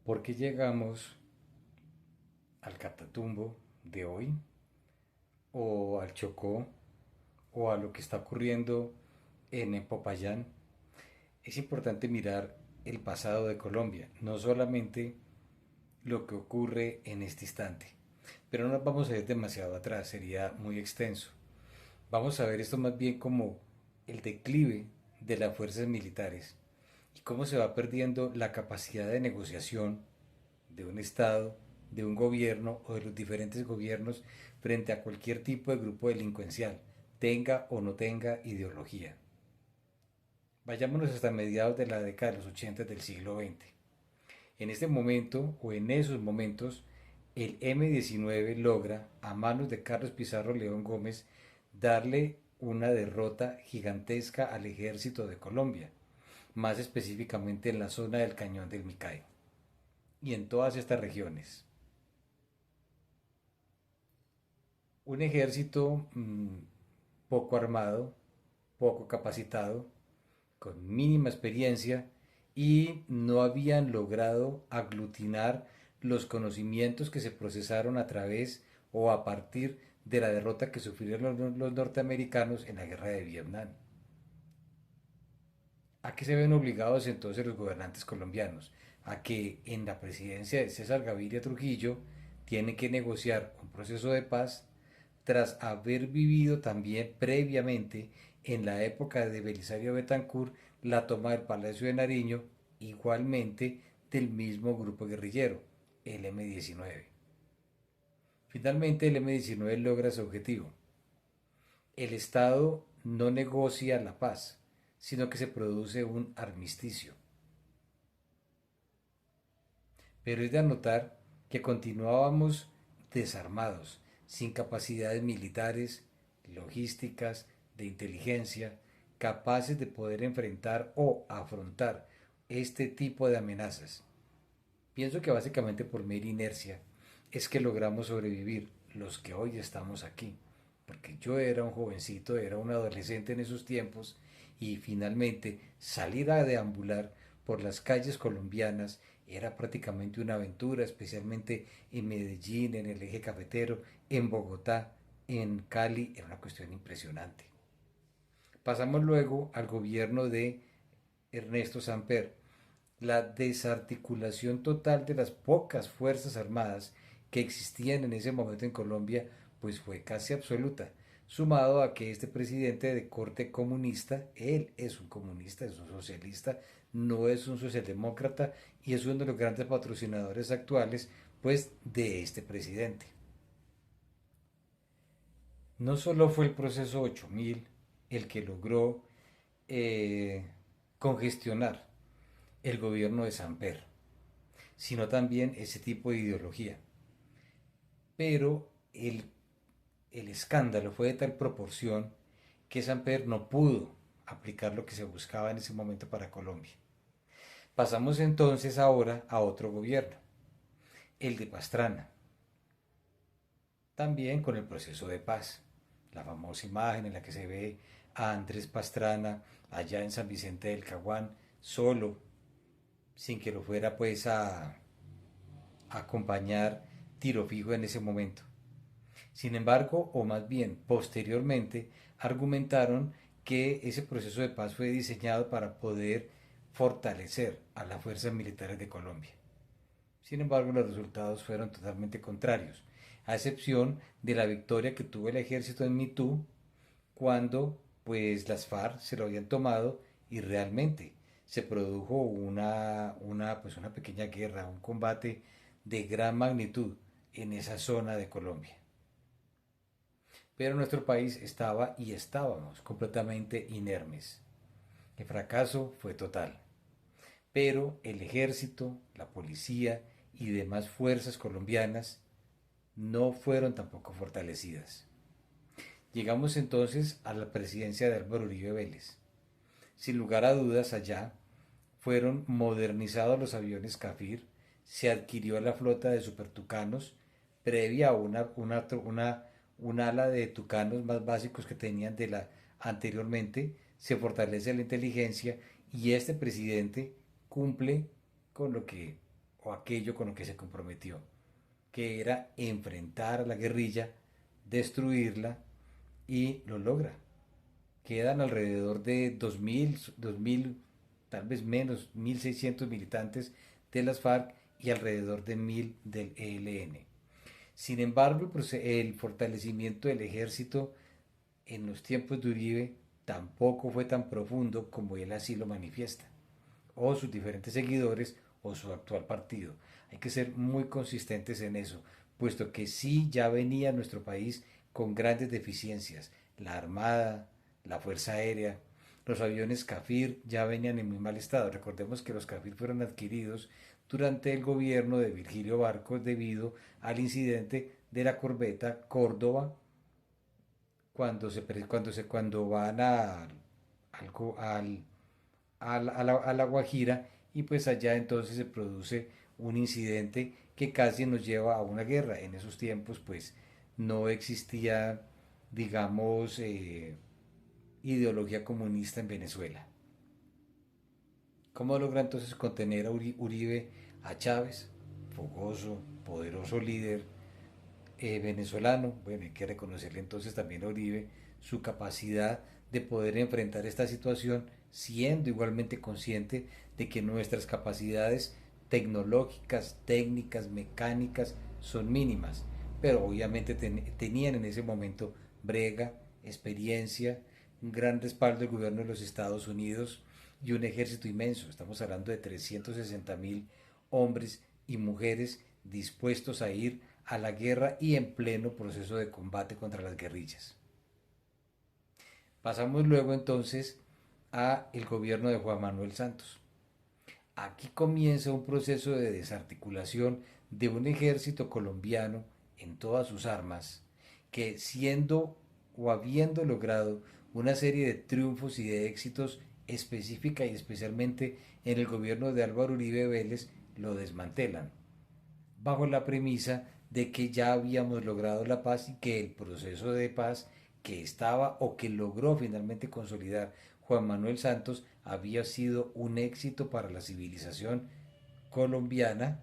¿Por qué llegamos al Catatumbo de hoy o al Chocó o a lo que está ocurriendo en Popayán? Es importante mirar el pasado de Colombia, no solamente lo que ocurre en este instante. Pero no nos vamos a ir demasiado atrás, sería muy extenso. Vamos a ver esto más bien como el declive de las fuerzas militares y cómo se va perdiendo la capacidad de negociación de un Estado, de un gobierno o de los diferentes gobiernos frente a cualquier tipo de grupo delincuencial, tenga o no tenga ideología. Vayámonos hasta mediados de la década de los 80 del siglo XX. En este momento o en esos momentos, el M-19 logra, a manos de Carlos Pizarro León Gómez, darle una derrota gigantesca al ejército de Colombia, más específicamente en la zona del Cañón del Micay y en todas estas regiones. Un ejército poco armado, poco capacitado, con mínima experiencia y no habían logrado aglutinar los conocimientos que se procesaron a través o a partir de la derrota que sufrieron los norteamericanos en la guerra de Vietnam. ¿A qué se ven obligados entonces los gobernantes colombianos? A que en la presidencia de César Gaviria Trujillo tienen que negociar un proceso de paz tras haber vivido también previamente en la época de Belisario Betancourt la toma del Palacio de Nariño, igualmente del mismo grupo guerrillero, el M-19. Finalmente el M-19 logra su objetivo. El Estado no negocia la paz, sino que se produce un armisticio. Pero es de anotar que continuábamos desarmados, sin capacidades militares, logísticas, de inteligencia, capaces de poder enfrentar o afrontar este tipo de amenazas. Pienso que básicamente por mera inercia es que logramos sobrevivir los que hoy estamos aquí. Porque yo era un jovencito, era un adolescente en esos tiempos y finalmente salir a deambular por las calles colombianas era prácticamente una aventura, especialmente en Medellín, en el eje cafetero, en Bogotá, en Cali, era una cuestión impresionante. Pasamos luego al gobierno de Ernesto Samper, la desarticulación total de las pocas fuerzas armadas que existían en ese momento en Colombia, pues fue casi absoluta, sumado a que este presidente de corte comunista, él es un comunista, es un socialista, no es un socialdemócrata y es uno de los grandes patrocinadores actuales, pues, de este presidente. No solo fue el proceso 8000 el que logró eh, congestionar el gobierno de Samper, sino también ese tipo de ideología. Pero el escándalo fue de tal proporción que Samper no pudo aplicar lo que se buscaba en ese momento para Colombia. Pasamos entonces ahora a otro gobierno, el de Pastrana, también con el proceso de paz. La famosa imagen en la que se ve a Andrés Pastrana allá en San Vicente del Caguán, solo, sin que lo fuera pues a acompañar tiro fijo en ese momento. Sin embargo, o más bien posteriormente, argumentaron que ese proceso de paz fue diseñado para poder fortalecer a las fuerzas militares de Colombia. Sin embargo, los resultados fueron totalmente contrarios, a excepción de la victoria que tuvo el ejército en Mitú cuando pues las FARC se lo habían tomado y realmente se produjo una pequeña guerra, un combate de gran magnitud en esa zona de Colombia. Pero nuestro país estaba y estábamos completamente inermes. El fracaso fue total. Pero el ejército, la policía y demás fuerzas colombianas no fueron tampoco fortalecidas. Llegamos entonces a la presidencia de Álvaro Uribe Vélez. Sin lugar a dudas, allá fueron modernizados los aviones Cafir, se adquirió la flota de supertucanos, previa a un ala de tucanos más básicos que tenían de la anteriormente, se fortalece la inteligencia y este presidente cumple con lo que o aquello con lo que se comprometió, que era enfrentar a la guerrilla, destruirla y lo logra. Quedan alrededor de 2000, tal vez menos, 1600 militantes de las FARC y alrededor de 1000 del ELN. Sin embargo, el fortalecimiento del ejército en los tiempos de Uribe tampoco fue tan profundo como él así lo manifiesta, o sus diferentes seguidores o su actual partido. Hay que ser muy consistentes en eso, puesto que sí ya venía nuestro país con grandes deficiencias. La Armada, la Fuerza Aérea, los aviones Cafir ya venían en muy mal estado. Recordemos que los Cafir fueron adquiridos durante el gobierno de Virgilio Barcos debido al incidente de la corbeta Córdoba cuando van al, a la Guajira, y pues allá entonces se produce un incidente que casi nos lleva a una guerra. En esos tiempos pues no existía, digamos, ideología comunista en Venezuela. ¿Cómo logra entonces contener a Uribe a Chávez? Fogoso, poderoso líder venezolano. Bueno, hay que reconocerle entonces también a Uribe su capacidad de poder enfrentar esta situación, siendo igualmente consciente de que nuestras capacidades tecnológicas, técnicas, mecánicas son mínimas, pero obviamente tenían en ese momento brega, experiencia, un gran respaldo del gobierno de los Estados Unidos y un ejército inmenso. Estamos hablando de 360.000 hombres y mujeres dispuestos a ir a la guerra y en pleno proceso de combate contra las guerrillas. Pasamos luego entonces a el gobierno de Juan Manuel Santos. Aquí comienza un proceso de desarticulación de un ejército colombiano en todas sus armas, que siendo o habiendo logrado una serie de triunfos y de éxitos específica y especialmente en el gobierno de Álvaro Uribe Vélez, lo desmantelan, bajo la premisa de que ya habíamos logrado la paz y que el proceso de paz que estaba o que logró finalmente consolidar Juan Manuel Santos había sido un éxito para la civilización colombiana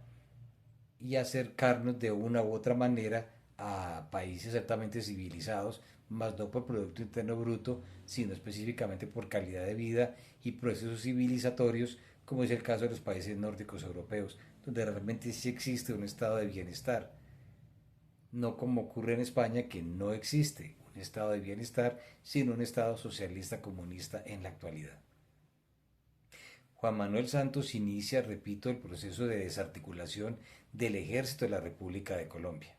y acercarnos de una u otra manera a países altamente civilizados, más no por Producto Interno Bruto, sino específicamente por calidad de vida y procesos civilizatorios, como es el caso de los países nórdicos europeos, donde realmente sí existe un estado de bienestar, no como ocurre en España, que no existe un estado de bienestar, sino un estado socialista comunista en la actualidad. Juan Manuel Santos inicia, repito, el proceso de desarticulación del ejército de la República de Colombia.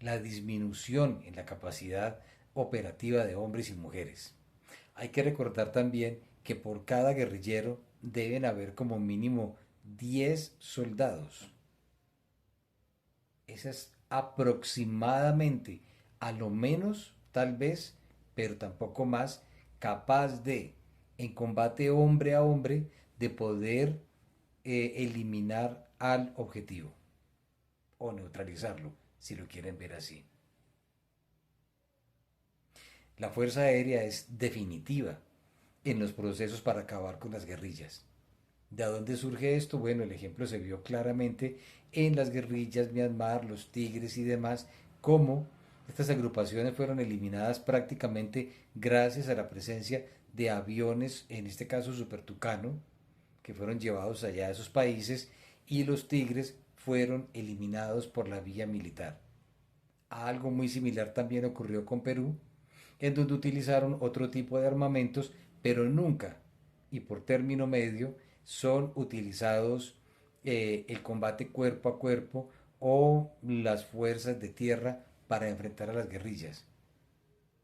La disminución en la capacidad operativa de hombres y mujeres. Hay que recordar también que por cada guerrillero deben haber como mínimo 10 soldados. Esa es aproximadamente, a lo menos, tal vez, pero tampoco más, capaz de, en combate hombre a hombre, de poder eliminar al objetivo o neutralizarlo, si lo quieren ver así. La Fuerza Aérea es definitiva en los procesos para acabar con las guerrillas. ¿De dónde surge esto? Bueno, el ejemplo se vio claramente en las guerrillas Myanmar, los Tigres y demás, cómo estas agrupaciones fueron eliminadas prácticamente gracias a la presencia de aviones, en este caso Super Tucano, que fueron llevados allá a esos países, y los Tigres fueron eliminados por la vía militar. Algo muy similar también ocurrió con Perú, en donde utilizaron otro tipo de armamentos, pero nunca, y por término medio, son utilizados el combate cuerpo a cuerpo o las fuerzas de tierra para enfrentar a las guerrillas.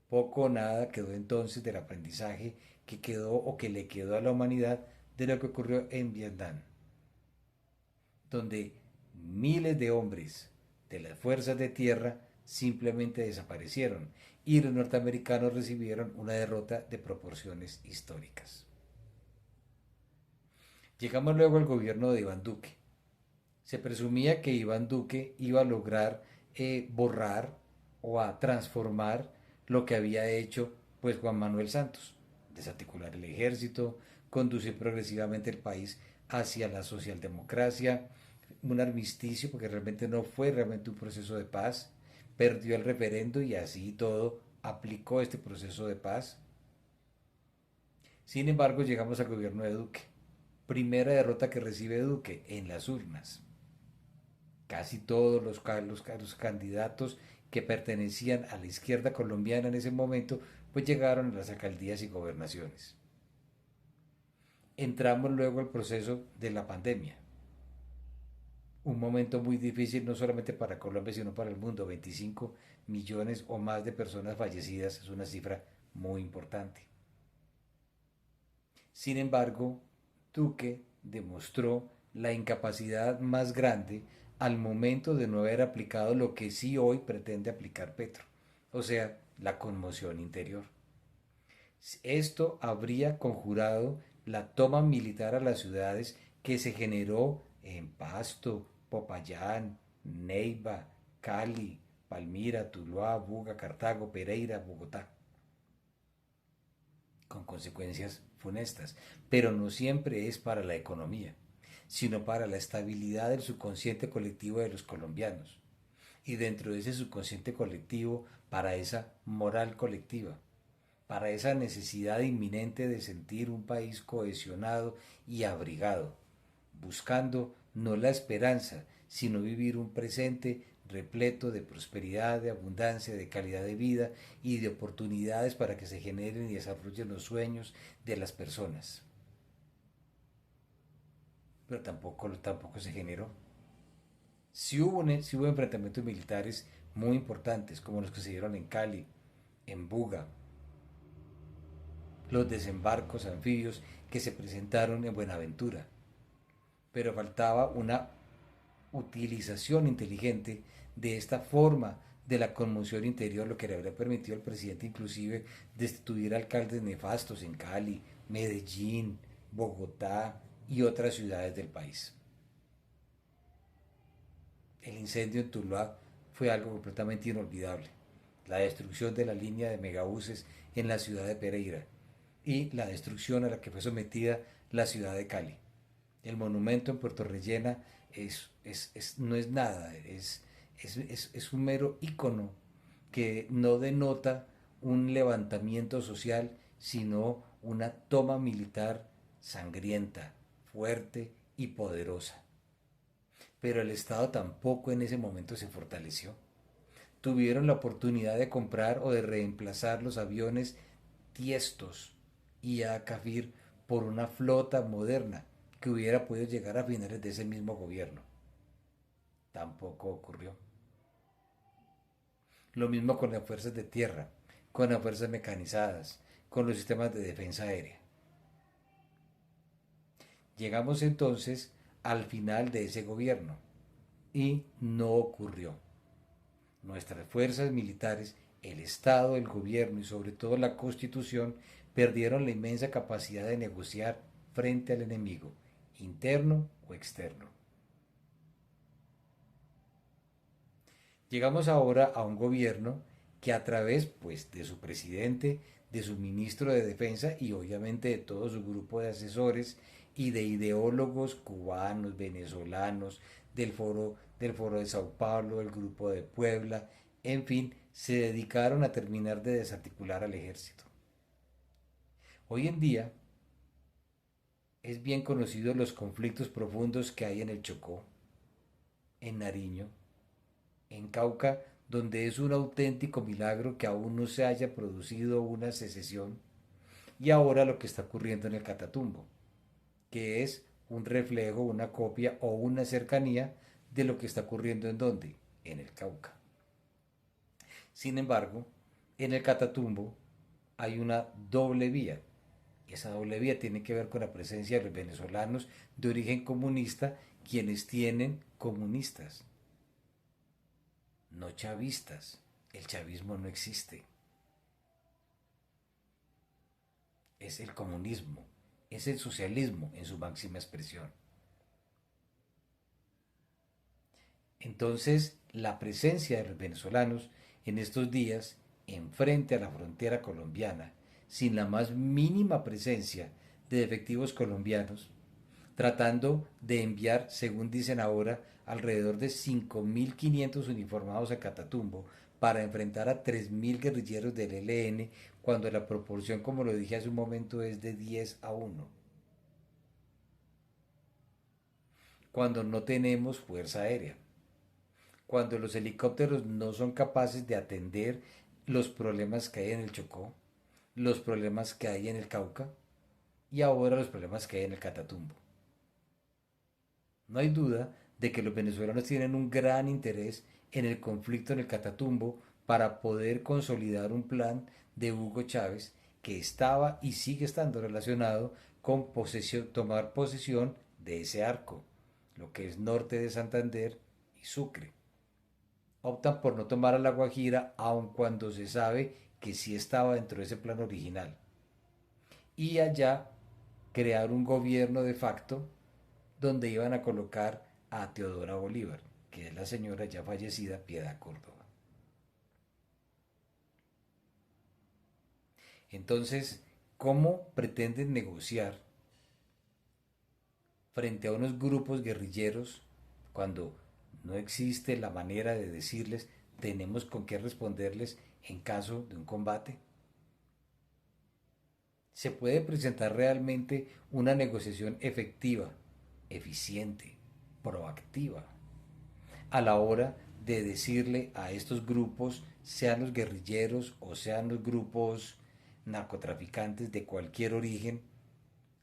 Poco o nada quedó entonces del aprendizaje que quedó o que le quedó a la humanidad de lo que ocurrió en Vietnam, donde miles de hombres de las fuerzas de tierra simplemente desaparecieron y los norteamericanos recibieron una derrota de proporciones históricas. Llegamos luego al gobierno de Iván Duque. Se presumía que Iván Duque iba a lograr borrar o a transformar lo que había hecho pues Juan Manuel Santos, desarticular el ejército, conducir progresivamente el país hacia la socialdemocracia, un armisticio, porque realmente no fue realmente un proceso de paz, perdió el referendo y así todo aplicó este proceso de paz. Sin embargo, llegamos al gobierno de Duque. Primera derrota que recibe Duque en las urnas. Casi todos los candidatos que pertenecían a la izquierda colombiana en ese momento, pues llegaron a las alcaldías y gobernaciones. Entramos luego al proceso de la pandemia. Un momento muy difícil no solamente para Colombia, sino para el mundo. 25 millones o más de personas fallecidas es una cifra muy importante. Sin embargo, Duque demostró la incapacidad más grande al momento de no haber aplicado lo que sí hoy pretende aplicar Petro, o sea, la conmoción interior. Esto habría conjurado la toma militar a las ciudades que se generó en Pasto, Popayán, Neiva, Cali, Palmira, Tuluá, Buga, Cartago, Pereira, Bogotá, con consecuencias funestas. Pero no siempre es para la economía, sino para la estabilidad del subconsciente colectivo de los colombianos. Y dentro de ese subconsciente colectivo, para esa moral colectiva, para esa necesidad inminente de sentir un país cohesionado y abrigado, buscando no la esperanza, sino vivir un presente repleto de prosperidad, de abundancia, de calidad de vida y de oportunidades para que se generen y desarrollen los sueños de las personas. Pero tampoco se generó. Sí hubo enfrentamientos militares muy importantes, como los que se dieron en Cali, en Buga, los desembarcos anfibios que se presentaron en Buenaventura, pero faltaba una utilización inteligente de esta forma de la conmoción interior, lo que le habría permitido al presidente inclusive destituir alcaldes nefastos en Cali, Medellín, Bogotá y otras ciudades del país. El incendio en Tuluá fue algo completamente inolvidable. La destrucción de la línea de megabuses en la ciudad de Pereira y la destrucción a la que fue sometida la ciudad de Cali. El monumento en Puerto Rellena no es nada, es un mero ícono que no denota un levantamiento social, sino una toma militar sangrienta, fuerte y poderosa. Pero el Estado tampoco en ese momento se fortaleció. Tuvieron la oportunidad de comprar o de reemplazar los aviones Tiestos y Acafir por una flota moderna que hubiera podido llegar a finales de ese mismo gobierno. Tampoco ocurrió. Lo mismo con las fuerzas de tierra, con las fuerzas mecanizadas, con los sistemas de defensa aérea. Llegamos entonces al final de ese gobierno y no ocurrió. Nuestras fuerzas militares, el Estado, el gobierno y sobre todo la Constitución perdieron la inmensa capacidad de negociar frente al enemigo, interno o externo. Llegamos ahora a un gobierno que a través pues, de su presidente, de su ministro de Defensa y obviamente de todo su grupo de asesores y de ideólogos cubanos, venezolanos, del foro de Sao Paulo, del grupo de Puebla, en fin, se dedicaron a terminar de desarticular al ejército. Hoy en día es bien conocido los conflictos profundos que hay en el Chocó, en Nariño, en Cauca, donde es un auténtico milagro que aún no se haya producido una secesión, y ahora lo que está ocurriendo en el Catatumbo, que es un reflejo, una copia o una cercanía de lo que está ocurriendo en donde, en el Cauca. Sin embargo, en el Catatumbo hay una doble vía. Esa doble vía tiene que ver con la presencia de los venezolanos de origen comunista, quienes tienen comunistas, no chavistas. El chavismo no existe. Es el comunismo, es el socialismo en su máxima expresión. Entonces, la presencia de los venezolanos en estos días, enfrente a la frontera colombiana, sin la más mínima presencia de efectivos colombianos, tratando de enviar, según dicen ahora, alrededor de 5.500 uniformados a Catatumbo para enfrentar a 3.000 guerrilleros del ELN, cuando la proporción, como lo dije hace un momento, es de 10-1, cuando no tenemos fuerza aérea, cuando los helicópteros no son capaces de atender los problemas que hay en el Chocó, los problemas que hay en el Cauca y ahora los problemas que hay en el Catatumbo. No hay duda de que los venezolanos tienen un gran interés en el conflicto en el Catatumbo para poder consolidar un plan de Hugo Chávez que estaba y sigue estando relacionado con tomar posesión de ese arco, lo que es norte de Santander y Sucre. Optan por no tomar a La Guajira, aun cuando se sabe que sí estaba dentro de ese plan original. Y allá crear un gobierno de facto donde iban a colocar a Teodora Bolívar, que es la señora ya fallecida Piedad Córdoba. Entonces, ¿cómo pretenden negociar frente a unos grupos guerrilleros cuando no existe la manera de decirles tenemos con qué responderles en caso de un combate? ¿Se puede presentar realmente una negociación efectiva, eficiente, proactiva, a la hora de decirle a estos grupos, sean los guerrilleros o sean los grupos narcotraficantes de cualquier origen?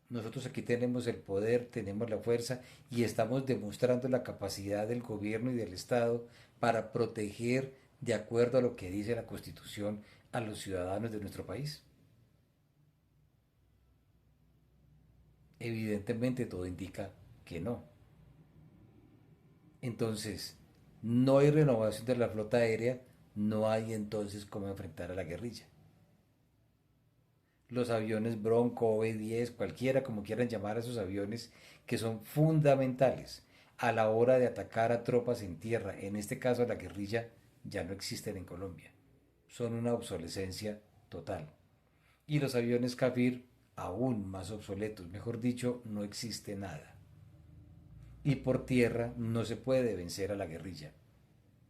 Nosotros aquí tenemos el poder, tenemos la fuerza y estamos demostrando la capacidad del gobierno y del Estado para proteger, de acuerdo a lo que dice la Constitución, a los ciudadanos de nuestro país. Evidentemente todo indica que no. Entonces, no hay renovación de la flota aérea, no hay entonces cómo enfrentar a la guerrilla. Los aviones Bronco, B-10, cualquiera como quieran llamar a esos aviones, que son fundamentales a la hora de atacar a tropas en tierra, en este caso a la guerrilla, ya no existen en Colombia. Son una obsolescencia total. Y los aviones Kafir aún más obsoletos, mejor dicho, no existe nada. Y por tierra no se puede vencer a la guerrilla.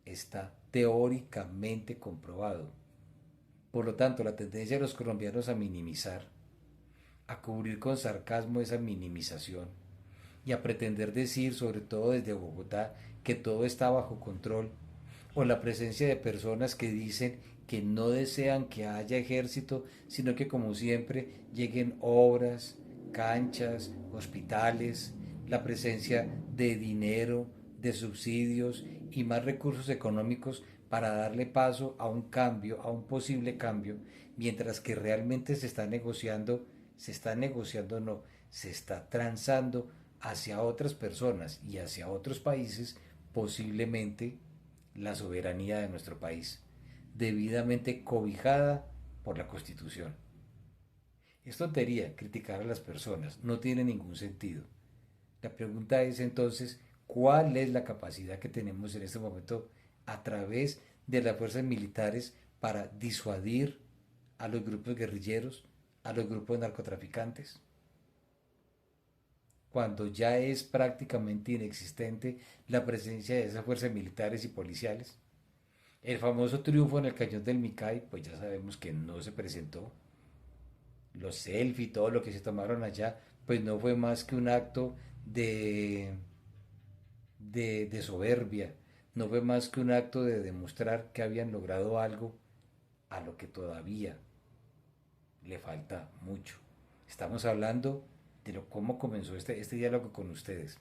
Está teóricamente comprobado. Por lo tanto, la tendencia de los colombianos a minimizar, a cubrir con sarcasmo esa minimización y a pretender decir, sobre todo desde Bogotá, que todo está bajo control, o la presencia de personas que dicen que no desean que haya ejército, sino que como siempre lleguen obras, canchas, hospitales, la presencia de dinero, de subsidios y más recursos económicos para darle paso a un cambio, a un posible cambio, mientras que realmente se está negociando no, se está transando hacia otras personas y hacia otros países posiblemente la soberanía de nuestro país, debidamente cobijada por la Constitución. Es tontería criticar a las personas, no tiene ningún sentido. La pregunta es entonces, ¿cuál es la capacidad que tenemos en este momento a través de las fuerzas militares para disuadir a los grupos guerrilleros, a los grupos narcotraficantes? Cuando ya es prácticamente inexistente la presencia de esas fuerzas militares y policiales. El famoso triunfo en el cañón del Micay, pues ya sabemos que no se presentó. Los selfies, todo lo que se tomaron allá, pues no fue más que un acto de soberbia, no fue más que un acto de demostrar que habían logrado algo a lo que todavía le falta mucho. Estamos hablando de cómo comenzó este diálogo con ustedes.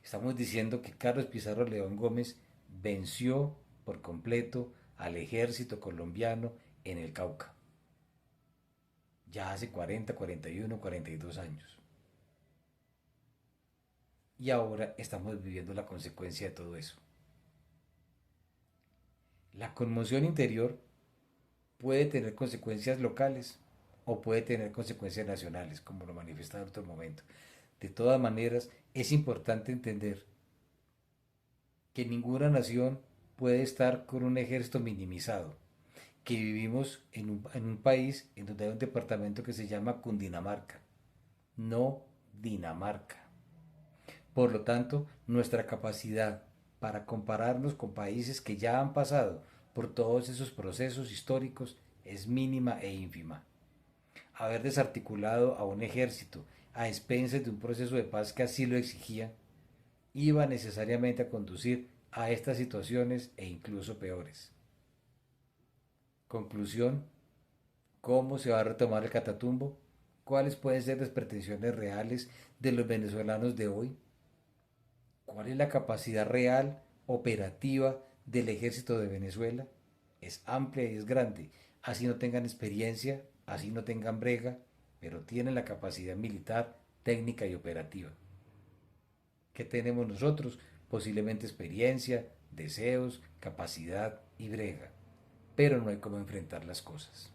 Estamos diciendo que Carlos Pizarro León Gómez venció por completo al ejército colombiano en el Cauca, ya hace 40, 41, 42 años. Y ahora estamos viviendo la consecuencia de todo eso. La conmoción interior puede tener consecuencias locales o puede tener consecuencias nacionales, como lo manifestaba en otro momento. De todas maneras, es importante entender que ninguna nación puede estar con un ejército minimizado, que vivimos en un país en donde hay un departamento que se llama Cundinamarca. No Dinamarca. Por lo tanto, nuestra capacidad para compararnos con países que ya han pasado por todos esos procesos históricos es mínima e ínfima. Haber desarticulado a un ejército a expensas de un proceso de paz que así lo exigía, iba necesariamente a conducir a estas situaciones e incluso peores. Conclusión, ¿cómo se va a retomar el Catatumbo? ¿Cuáles pueden ser las pretensiones reales de los venezolanos de hoy? ¿Cuál es la capacidad real, operativa del ejército de Venezuela? Es amplia y es grande. Así no tengan experiencia, así no tengan brega, pero tienen la capacidad militar, técnica y operativa. ¿Qué tenemos nosotros? Posiblemente experiencia, deseos, capacidad y brega. Pero no hay cómo enfrentar las cosas.